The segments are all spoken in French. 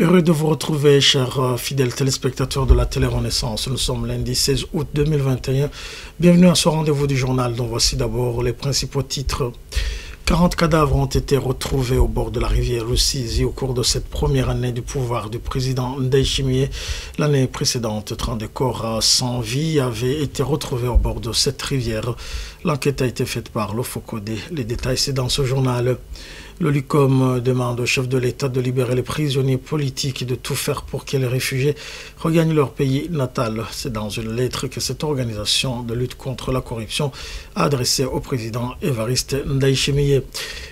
Heureux de vous retrouver, chers fidèles téléspectateurs de la télé-Renaissance. Nous sommes lundi 16 août 2021. Bienvenue à ce rendez-vous du journal dont voici d'abord les principaux titres. 40 cadavres ont été retrouvés au bord de la rivière Rusizi au cours de cette première année du pouvoir du président Ndayishimiye. L'année précédente, 30 corps sans vie avaient été retrouvés au bord de cette rivière. L'enquête a été faite par l'OFOCODE. Les détails, c'est dans ce journal. Le LUCOM demande au chef de l'État de libérer les prisonniers politiques et de tout faire pour que les réfugiés regagnent leur pays natal. C'est dans une lettre que cette organisation de lutte contre la corruption a adressée au président Evariste Ndayishimiye.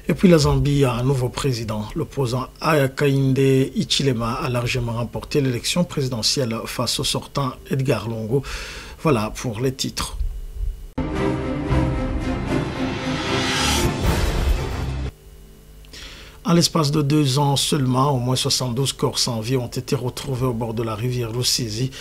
Et puis la Zambie a un nouveau président. L'opposant Hakainde Hichilema a largement remporté l'élection présidentielle face au sortant Edgar Lungu. Voilà pour les titres. En l'espace de 2 ans seulement, au moins 72 corps sans vie ont été retrouvés au bord de la rivière Rusizi.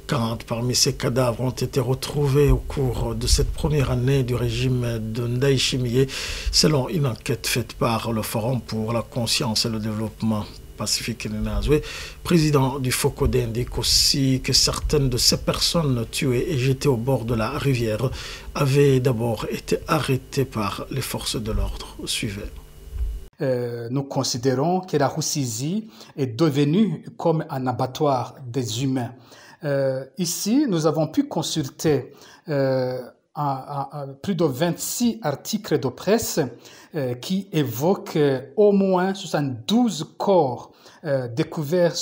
40 parmi ces cadavres ont été retrouvés au cours de cette première année du régime de Ndayishimiye, selon une enquête faite par le Forum pour la conscience et le développement Pacifique Ninazwe. Président du FOCODE indique aussi que certaines de ces personnes tuées et jetées au bord de la rivière avaient d'abord été arrêtées par les forces de l'ordre. Suivez. Nous considérons que la Rusizi est devenue comme un abattoir des humains. Ici, nous avons pu consulter plus de 26 articles de presse qui évoquent au moins 72 corps découverts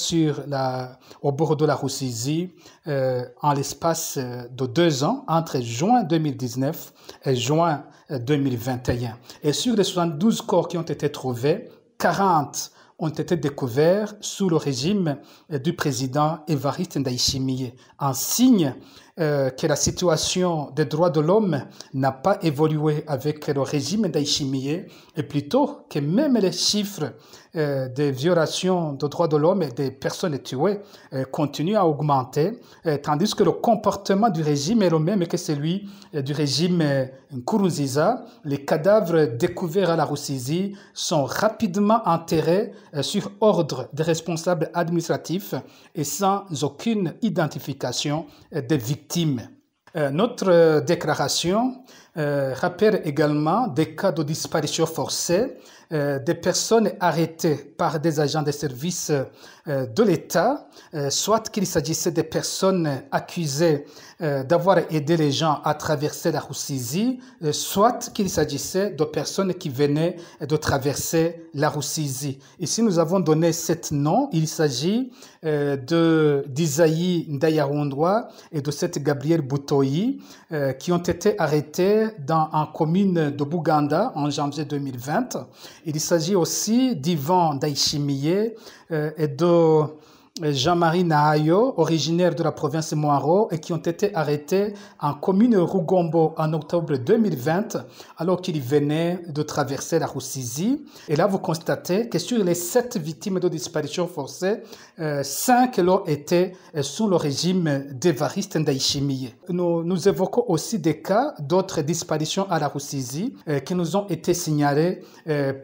au bord de la Rusizi en l'espace de 2 ans, entre juin 2019 et juin 2021. Et sur les 72 corps qui ont été trouvés, 40 ont été découverts sous le régime du président Evariste Ndayishimiye, un signe que la situation des droits de l'homme n'a pas évolué avec le régime Ndayishimiye, et plutôt que même les chiffres des violations des droits de l'homme et des personnes tuées continuent à augmenter, tandis que le comportement du régime est le même que celui du régime Nkurunziza. Les cadavres découverts à la Rusizi sont rapidement enterrés sur ordre des responsables administratifs et sans aucune identification des victimes. Notre déclaration rappelle également des cas de disparition forcée, des personnes arrêtées par des agents des services de l'État, soit qu'il s'agissait des personnes accusées d'avoir aidé les gens à traverser la Rusizi, soit qu'il s'agissait de personnes qui venaient de traverser la Rusizi. Ici, nous avons donné 7 noms. Il s'agit d'Isaïe Ndayarondwa et de cette Gabriel Boutoyi qui ont été arrêtés en commune de Buganda en janvier 2020. Il s'agit aussi d'Ivan Ndayishimiye et de Jean-Marie Nahayo, originaire de la province Moaro, et qui ont été arrêtés en commune Rugombo en octobre 2020, alors qu'ils venaient de traverser la Rusizi. Et là, vous constatez que sur les 7 victimes de disparition forcée, 5 l'ont été sous le régime d'Evariste Ndayishimiye. Nous évoquons aussi des cas d'autres disparitions à la Rusizi qui nous ont été signalés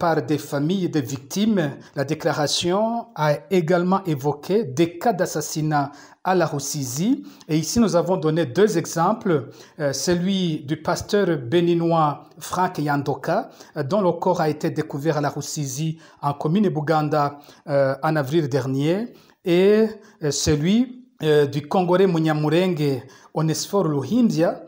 par des familles de victimes. La déclaration a également évoqué des cas d'assassinat à la Rusizi. Et ici, nous avons donné 2 exemples. Celui du pasteur béninois Frank Yandoka, dont le corps a été découvert à la Rusizi en commune Buganda en avril dernier, et celui du Congolais Munyamurenge Onesphore Luhindia,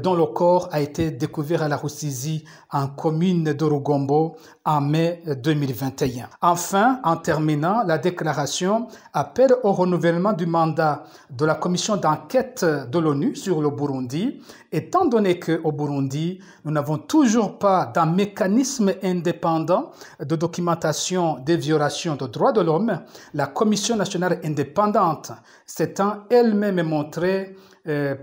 dont le corps a été découvert à la Rusizi en commune de Rugombo en mai 2021. Enfin, en terminant, la déclaration appelle au renouvellement du mandat de la commission d'enquête de l'ONU sur le Burundi, étant donné qu'au Burundi, nous n'avons toujours pas d'un mécanisme indépendant de documentation des violations des droits de l'homme. La commission nationale indépendante s'étant elle-même montrée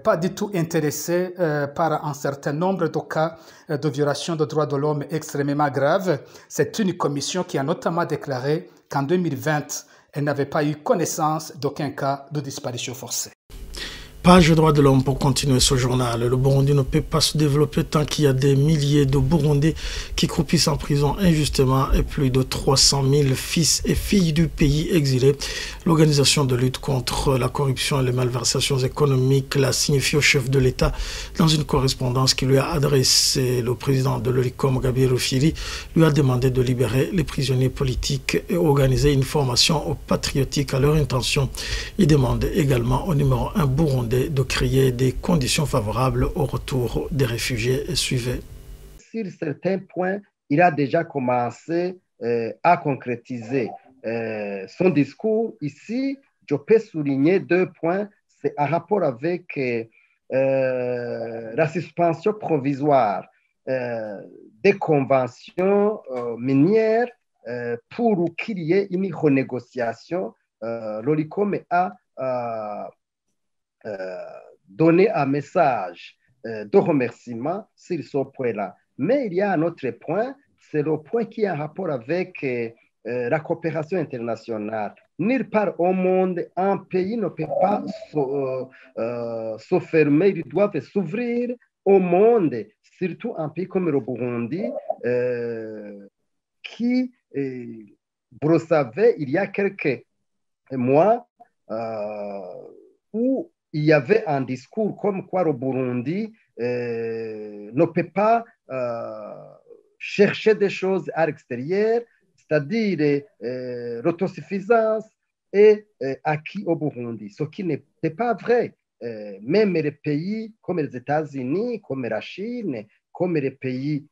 pas du tout intéressée par un certain nombre de cas de violation des droits de l'homme extrêmement graves. C'est une commission qui a notamment déclaré qu'en 2020, elle n'avait pas eu connaissance d'aucun cas de disparition forcée. Page droit de l'homme pour continuer ce journal. Le Burundi ne peut pas se développer tant qu'il y a des milliers de Burundais qui croupissent en prison injustement et plus de 300 000 fils et filles du pays exilés. L'organisation de lutte contre la corruption et les malversations économiques l'a signifié au chef de l'État dans une correspondance qui lui a adressée. Le président de l'OLICOM, Gabriel Rufyiri, lui a demandé de libérer les prisonniers politiques et organiser une formation patriotique à leur intention. Il demande également au numéro 1 burundais de créer des conditions favorables au retour des réfugiés et suivez. Sur certains points, il a déjà commencé à concrétiser son discours. Ici, je peux souligner 2 points. C'est en rapport avec la suspension provisoire des conventions minières pour qu'il y ait une renégociation. L'OLICOM a donner un message de remerciement sur ce point-là. Mais il y a un autre point, c'est le point qui est en rapport avec la coopération internationale. Nulle part au monde, un pays ne peut pas se fermer, ils doivent s'ouvrir au monde, surtout un pays comme le Burundi, qui, vous le savez, il y a quelques mois, où il y avait un discours comme quoi le Burundi ne peut pas chercher des choses à l'extérieur, c'est-à-dire l'autosuffisance est acquis au Burundi, ce qui n'était pas vrai. Même les pays comme les États-Unis, comme la Chine, comme les pays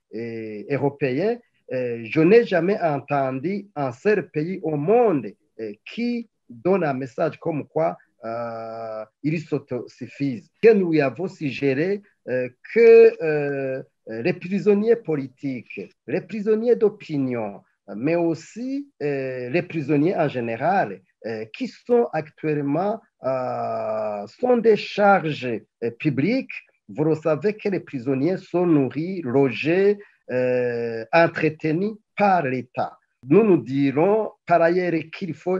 européens, je n'ai jamais entendu un seul pays au monde qui donne un message comme quoi ils s'autosuffisent. Que nous avons suggéré que les prisonniers politiques, les prisonniers d'opinion, mais aussi les prisonniers en général, qui sont actuellement sont des charges publiques. Vous le savez que les prisonniers sont nourris, logés, entretenus par l'État. Nous dirons par ailleurs qu'il faut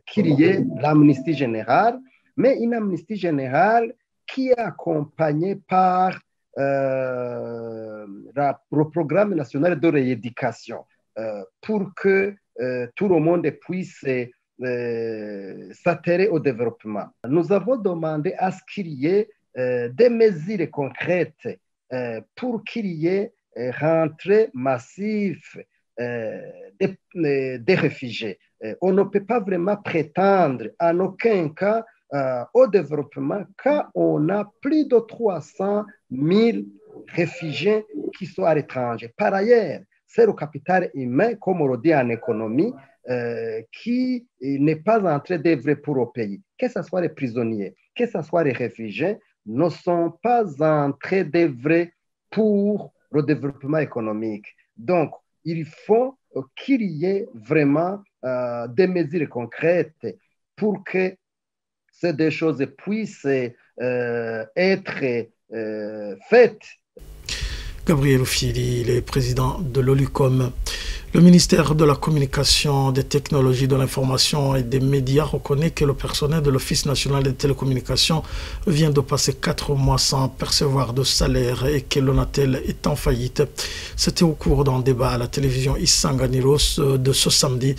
qu'il y ait l'amnistie générale, mais une amnistie générale qui est accompagnée par le programme national de rééducation pour que tout le monde puisse s'atterrir au développement. Nous avons demandé à ce qu'il y ait des mesures concrètes pour qu'il y ait rentrée massive des réfugiés. On ne peut pas vraiment prétendre en aucun cas au développement quand on a plus de 300 000 réfugiés qui sont à l'étranger. Par ailleurs, c'est le capital humain, comme on le dit en économie, qui n'est pas en train d'œuvrer pour le pays. Que ce soit les prisonniers, que ce soit les réfugiés, ne sont pas en train d'œuvrer pour le développement économique. Donc, il faut qu'il y ait vraiment des mesures concrètes pour que ces deux choses puissent être faites. Gabriel Rufyiri, le président de l'OLICOM. Le ministère de la Communication, des Technologies, de l'Information et des Médias reconnaît que le personnel de l'Office national des télécommunications vient de passer 4 mois sans percevoir de salaire et que l'ONATEL est en faillite. C'était au cours d'un débat à la télévision Isanganiros de ce samedi.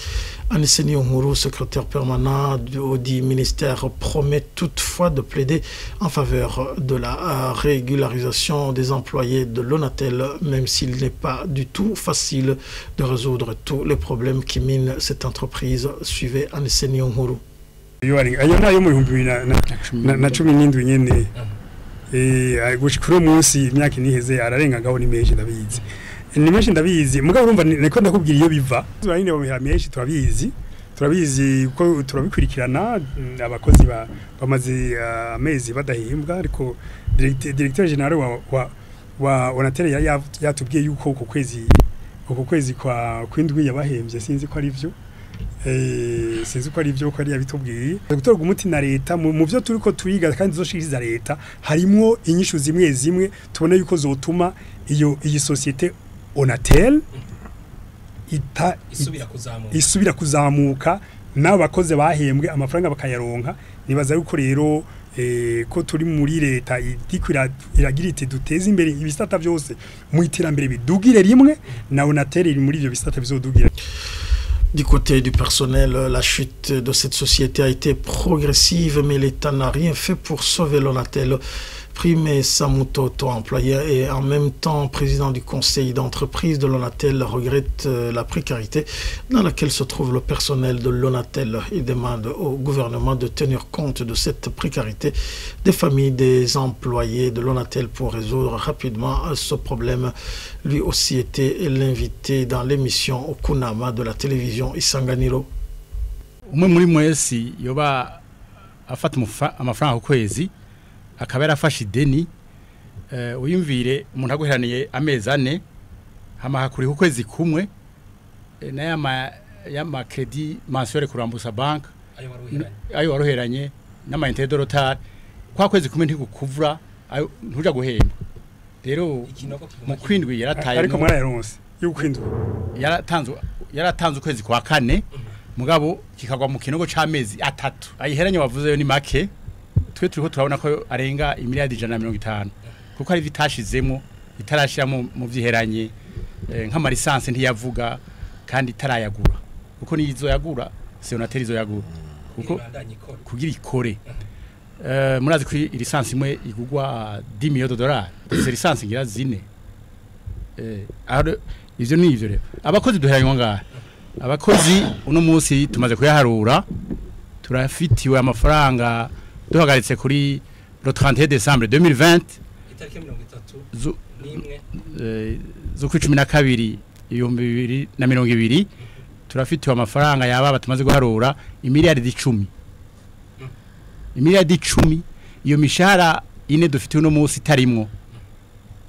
Aniseni Omuru, secrétaire permanent du ministère, promet toutefois de plaider en faveur de la régularisation des employés de l'ONATEL, même s'il n'est pas du tout facile de résoudre tous les problèmes qui minent cette entreprise. Suivez Aniseni Omuru. ayo nayo mu 2017 nyene gushikura munsi imyaka iniheze ararengagaho ni menshi ndabizi ni menshi ndabizi mugabo urumva niko ndakubwira iyo biva nyine bamihera menshi turabizi ko turabikurikirana abakozi bamaze amezi badahimbwa ariko directeur general wa ONATEL yatubwiye yuko uko kwezi kwa kwindwi yabahembye sinzi ko ari byo sinzi ko ari byo ko ari yabitubwiye gutorwa umuti na leta mu byo turiko turiga kandi zoshiriza leta harimo inyishu zimwe tubona yuko zotuma iyi societe ONATEL isubira kuzamuka n'abakoze bahembwe amafaranga bakayaronka nibaza yuko rero ko turi muri leta iragira iti duteze imbere ibisata byose mu iterambere bidugire rimwe na Onatel iri muri ibyo bisata bizodugira. Du côté du personnel, la chute de cette société a été progressive, mais l'État n'a rien fait pour sauver l'Onatel. Prime Samutoto, employé et en même temps président du conseil d'entreprise de l'Onatel, regrette la précarité dans laquelle se trouve le personnel de l'Onatel. Il demande au gouvernement de tenir compte de cette précarité des familles des employés de l'Onatel pour résoudre rapidement ce problème. Lui aussi était l'invité dans l'émission Okunama de la télévision Isanganiro. Umwe muri mwesi yoba afata amafaranga ukwezi akaba yarafashe ideni uyumvire umuntu aguheraniye amezi 4 hama hakuri ukwezi kumwe na yama credit mensuel kurambusa bank ayo waroheranye n'ama intérêt de retard kwa kwezi kumwe ntikukuvura ntuja guhemba rero mu kwindwi yarataye ariko mwana yaronse y'ukwindwi yaratanze ukwezi kwa 4 mugabo kikagwa mu kinogo c'amezi 3 ayiheranye wavuze yo ni make twe turiko turabona ko arenga imiliyardi 150 kuko ari vitashizemo itarashira mu vyiheranye nk'ama lisanse ntiyavuga kandi itarayagura kuko nizo yagura Onatel izo yagura kuko kugira ikore murazi ko lisanse imwe igugwa 10 millions de dollars izo lisanse ngira zine ivyo ni ivyo rero abakozi duheranywa ngaha abakozi uno munsi tumaze kuyaharura turafitiwe amafaranga duhagaritse kuri le 31 décembre 2020 itariki 30 zo ku 12 2020 turafitiwe amafaranga yaba tumaze guharura imiliyardi 10 imiliyardi 10 iyo mishahara ine dufitiwe no munsi tarimwo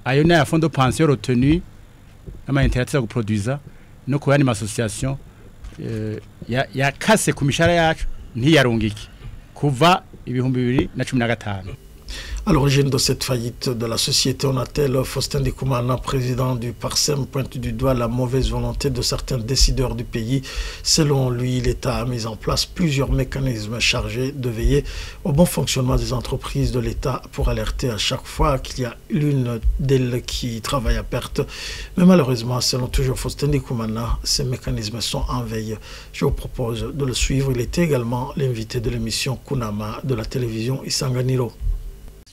ayo na ya fond de pension retenu ama intérêt à produire no ko yani association ya kase ku mishahara yacu ntiyarungiki kuva ibihumbi 2015. À l'origine de cette faillite de la société Onatel, Faustin Ndikumana, président du PARSEM, pointe du doigt la mauvaise volonté de certains décideurs du pays. Selon lui, l'État a mis en place plusieurs mécanismes chargés de veiller au bon fonctionnement des entreprises de l'État pour alerter à chaque fois qu'il y a l'une d'elles qui travaille à perte. Mais malheureusement, selon toujours Faustin Ndikumana, ces mécanismes sont en veille. Je vous propose de le suivre. Il était également l'invité de l'émission Kunama de la télévision Isanganiro.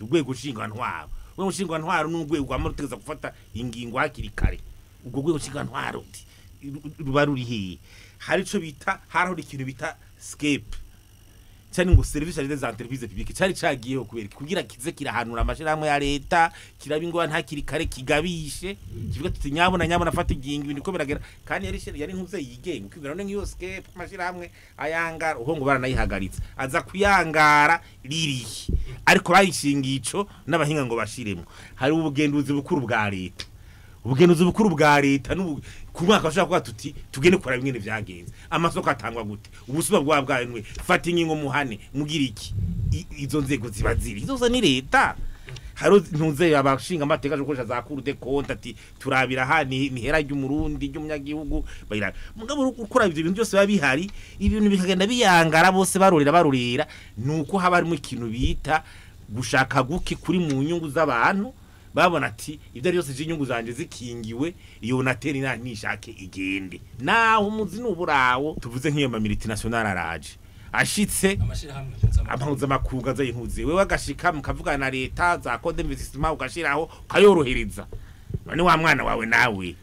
Ugwego shingantwaro we ushingantwaro n'ugwego rwamutegeza gufata ingingo hakiri kare ubwo gwego shingantwaro ruba ruri he hari cyo bita haraho ikintu bita scape cyane ngo service des entreprises publiques cyari cagiyeho kugira kize kirahanura amashirahamwe ya leta kirabingwa ntakiri kare kigabishe kivuga tuti nyabona afata ingingo ibintu ko biragera kandi yari ntuze yigenga ukibira none ngiyo scape amashirahamwe ayangara uhongo baranayihagaritse aza kuyangara riri ariko bayishingico n'abahinga ngo bashiremo hari ubugenduzi bukuru bwa leta ku mwaka bashaka kuba tuti tugende kora bimwe vyagenze amasoko atangwa gute ubusuba bwawe fata ingingo muhane mugira iki izo nzego zibaziri izo ni leta haro ntuze abashinga amateka jo koresha za cour de compte ati turabira hani nihera ry'umurundi ry'umunyagihugu bayira mugabo ukora ibyo bintu byose babihari ibintu bikagenda biyangara bose barorera nuko haba harimo ikintu bita gushaka guki kuri mu nyungu z'abantu babona ati ibyo ari byose inyungu zanje zikingiwe iyo Onatel nishake igende naho umuzi n'uburawo tuvuze nk'iyo multinational araje ashitse amahunza makunga zayintuze wewe agashika mukavugana na leta za code d'investissement ugashiraho kayorohereza none wa mwana wawe nawe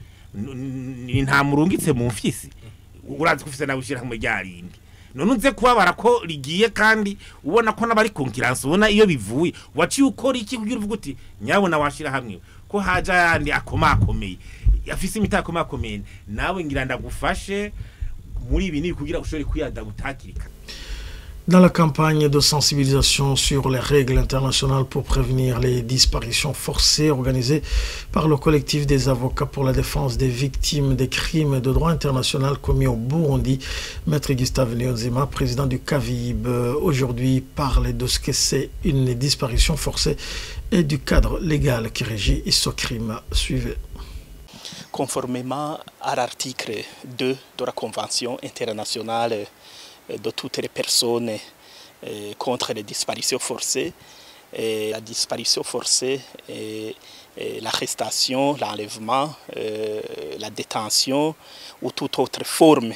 nta murungitse mu mfisi urazi kufise nawe ushira mu ryarindi none uze kubabara ko rigiye kandi ubona ko nabari konkiranse ubona iyo bivuye waciye ukora iki kugira uvuga uti nyabona washira hamwe ko haja yandi akomakomeye yafise imitakomakomeye nawe ngira ndagufashe muri ibi ni kugira ushore kuyada gutakirika. Dans la campagne de sensibilisation sur les règles internationales pour prévenir les disparitions forcées organisée par le collectif des avocats pour la défense des victimes des crimes de droit international commis au Burundi, Maître Gustave Niyonzima, président du CAVIB, aujourd'hui parle de ce que c'est une disparition forcée et du cadre légal qui régit ce crime. Suivez. Conformément à l'article 2 de la Convention internationale de toutes les personnes contre les disparitions forcées. Et la disparition forcée, l'arrestation, l'enlèvement, la détention ou toute autre forme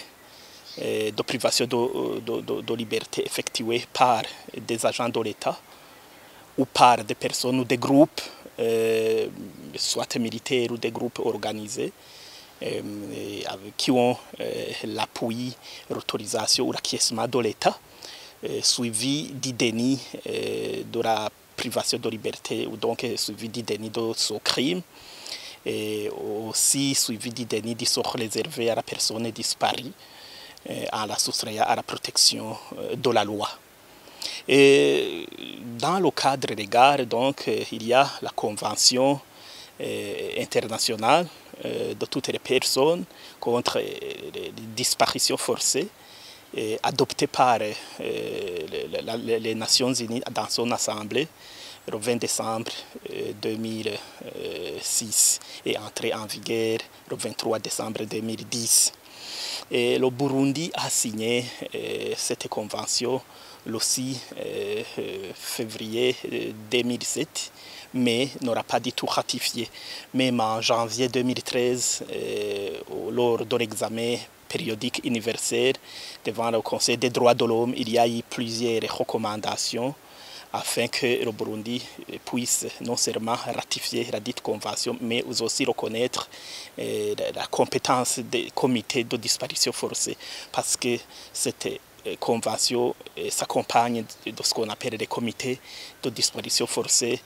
de privation de liberté effectuée par des agents de l'État ou par des personnes ou des groupes, soit militaires ou des groupes organisés, qui ont l'appui, l'autorisation ou l'acquiescement de l'État, suivi du déni de la privation de liberté ou donc suivi du déni de ce crime et aussi suivi du déni de sort réservé à la personne disparue en la soustrayant à la protection de la loi. Et dans le cadre légal, donc, il y a la convention internationale de toutes les personnes contre les disparitions forcées adoptée par les Nations Unies dans son assemblée le 20 décembre 2006 et entrée en vigueur le 23 décembre 2010. Et le Burundi a signé cette convention le 6 février 2007, mais n'aura pas du tout ratifié. Même en janvier 2013, lors de l'examen périodique universel devant le Conseil des droits de l'homme, il y a eu plusieurs recommandations afin que le Burundi puisse non seulement ratifier la dite convention, mais aussi reconnaître la compétence des comités de disparition forcée, parce que cette convention s'accompagne de ce qu'on appelle les comités de disparition forcée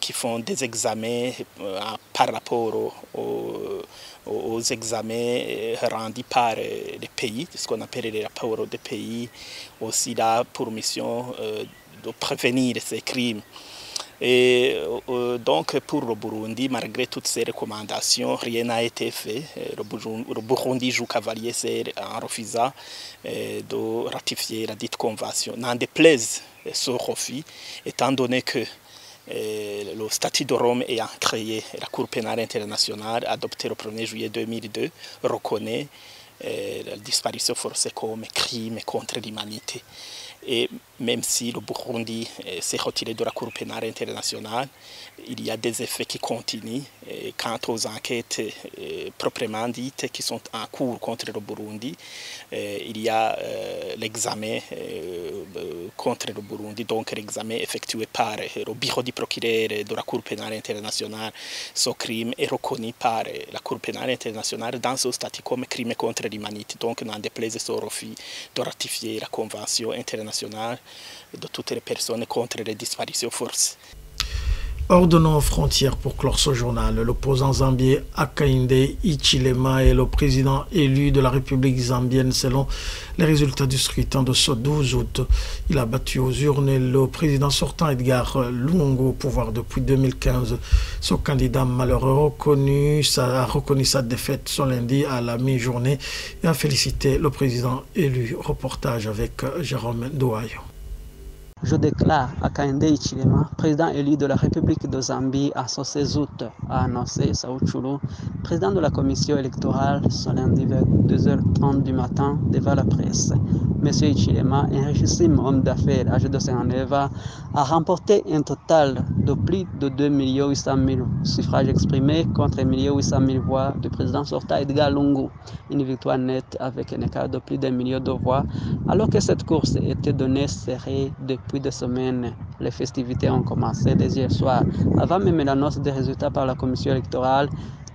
qui font des examens par rapport aux examens rendus par les pays, ce qu'on appelle les rapports des pays, aussi là pour mission de prévenir ces crimes. Et donc pour le Burundi, malgré toutes ces recommandations, rien n'a été fait. Le Burundi joue cavalier en refusant de ratifier la dite convention. N'en déplaise ce refus, étant donné que le statut de Rome ayant créé la Cour pénale internationale, adoptée le 1er juillet 2002, reconnaît la disparition forcée comme crime contre l'humanité. Et même si le Burundi s'est retiré de la Cour pénale internationale, il y a des effets qui continuent. Et quant aux enquêtes proprement dites qui sont en cours contre le Burundi, il y a l'examen contre le Burundi, donc l'examen effectué par le bureau du procureur de la Cour pénale internationale. Ce crime est reconnu par la Cour pénale internationale dans ce statut comme crime contre l'humanité. Donc, n'en déplaise ce refus de ratifier la Convention internationale de toutes les personnes contre les disparitions forcées. Hors de nos frontières pour clore ce journal, l'opposant zambien Hakainde Hichilema est le président élu de la République zambienne selon les résultats du scrutin de ce 12 août. Il a battu aux urnes le président sortant Edgar Lungu au pouvoir depuis 2015. Ce candidat malheureux a reconnu sa défaite ce lundi à la mi-journée et a félicité le président élu. Reportage avec Jérôme Douayo. Je déclare Hakainde Hichilema, président élu de la République de Zambie en ce 16 août, a annoncé Saouchoulou, président de la commission électorale, ce lundi vers 2h30 du matin devant la presse. Monsieur Hichilema, un richissime homme d'affaires âgé de 59 ans, a remporté un total de plus de 2 800 000 suffrages exprimés contre 1 800 000 voix du président sortant Edgar Lungu. Une victoire nette avec un écart de plus d'1 million de voix, alors que cette course était donnée serrée depuis des semaines. Les festivités ont commencé dès hier soir. Avant même l'annonce des résultats par la commission électorale,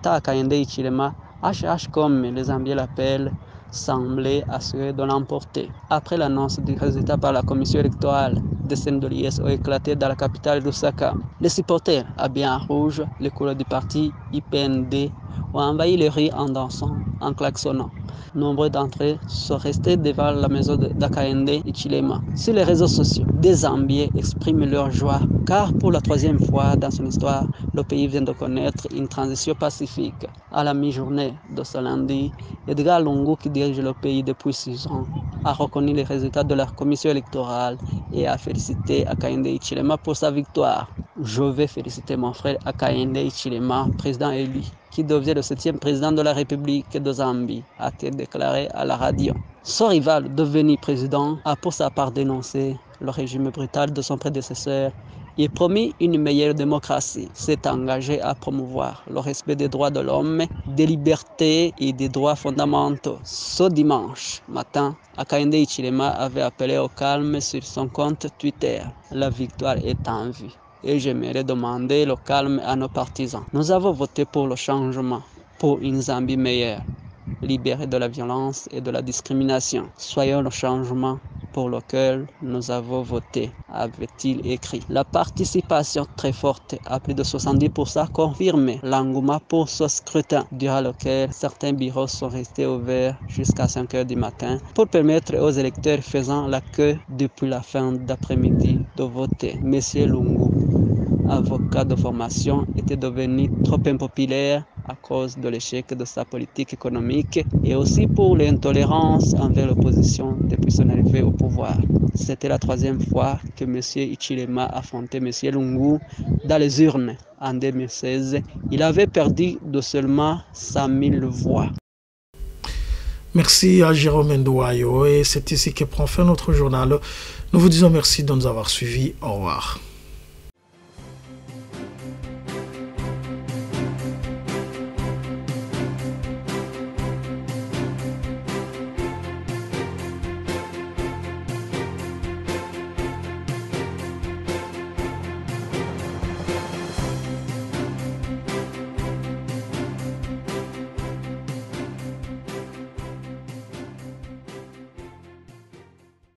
Hakainde Hichilema, HH comme les Zambiens l'appellent, semblait assuré de l'emporter. Après l'annonce du résultat par la commission électorale, des scènes de liesse ont éclaté dans la capitale Lusaka. Les supporters, habillés en rouge, les couleurs du parti IPND, ont envahi les rues en dansant, en klaxonnant. Nombreux d'entre eux sont restés devant la maison d'Hakainde Hichilema. Sur les réseaux sociaux, des Zambiens expriment leur joie, car pour la 3e fois dans son histoire, le pays vient de connaître une transition pacifique. À la mi-journée de ce lundi, Edgar Lungu, qui dirige le pays depuis 6 ans, a reconnu les résultats de la commission électorale et a félicité Hakainde Hichilema pour sa victoire. Je vais féliciter mon frère Hakainde Hichilema, président élu, qui devient le 7e président de la République de Zambie, a-t-il déclaré à la radio. Son rival, devenu président, a pour sa part dénoncé le régime brutal de son prédécesseur et promis une meilleure démocratie. S'est engagé à promouvoir le respect des droits de l'homme, des libertés et des droits fondamentaux. Ce dimanche matin, Hakainde Hichilema avait appelé au calme sur son compte Twitter. La victoire est en vue. Et j'aimerais demander le calme à nos partisans. Nous avons voté pour le changement, pour une Zambie meilleure, libérée de la violence et de la discrimination. Soyons le changement pour lequel nous avons voté, avait-il écrit. La participation très forte, à plus de 70%, confirme l'engouement pour ce scrutin, durant lequel certains bureaux sont restés ouverts jusqu'à 5 h du matin pour permettre aux électeurs faisant la queue depuis la fin d'après-midi de voter. Monsieur Lungu, avocat de formation, était devenu trop impopulaire à cause de l'échec de sa politique économique et aussi pour l'intolérance envers l'opposition depuis son arrivée au pouvoir. C'était la 3e fois que M. Hichilema affrontait M. Lungu dans les urnes. En 2016, il avait perdu de seulement 100 000 voix. Merci à Jérôme Ndouayo et c'est ici que prend fin notre journal. Nous vous disons merci de nous avoir suivis. Au revoir.